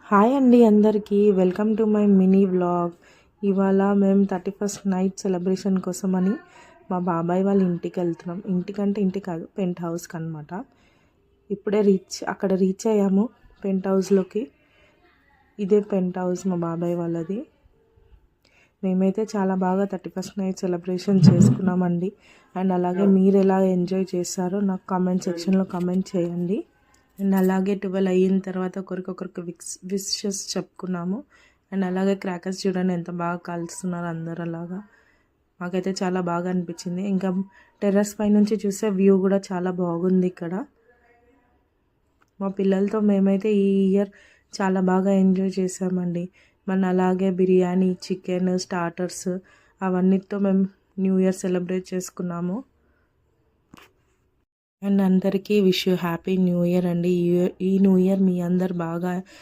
Hi అండి అందరికీ welcome to my mini vlog. ఇవాళ మేము 31st నైట్ సెలబ్రేషన్ కోసమని మా బాబాయ్ వాళ్ళ ఇంటికి వెళ్తున్నాం. ఇంటికంటే ఇంటి కాదు, పెంట్ హౌస్కి అనమాట. ఇప్పుడే అక్కడ రీచ్ అయ్యాము పెంట్ హౌస్లోకి. ఇదే పెంట్ హౌస్ మా బాబాయ్ వాళ్ళది. మేమైతే చాలా బాగా 31st నైట్ సెలబ్రేషన్ చేసుకున్నామండి. అండ్ అలాగే మీరు ఎలా ఎంజాయ్ చేశారో నాకు కామెంట్ సెక్షన్లో కామెంట్ చేయండి. అండ్ అలాగే 12 అయిన తర్వాత ఒకరికొకరికి విషెస్ చెప్పుకున్నాము. అండ్ అలాగే క్రాకర్స్ చూడండి ఎంత బాగా కాల్స్తున్నారు అందరు. అలాగా మాకైతే చాలా బాగా అనిపించింది. ఇంకా టెర్రస్ పై నుంచి చూసే వ్యూ కూడా చాలా బాగుంది ఇక్కడ. మా పిల్లలతో మేమైతే ఈ ఇయర్ చాలా బాగా ఎంజాయ్ చేసామండి. మన అలాగే బిర్యానీ, చికెన్, స్టార్టర్స్ అవన్నిటితో మేము న్యూ ఇయర్ సెలబ్రేట్ చేసుకున్నాము. అండ్ అందరికీ wish you happy new year అండి. ఈ న్యూ ఇయర్ మీ అందరు బాగా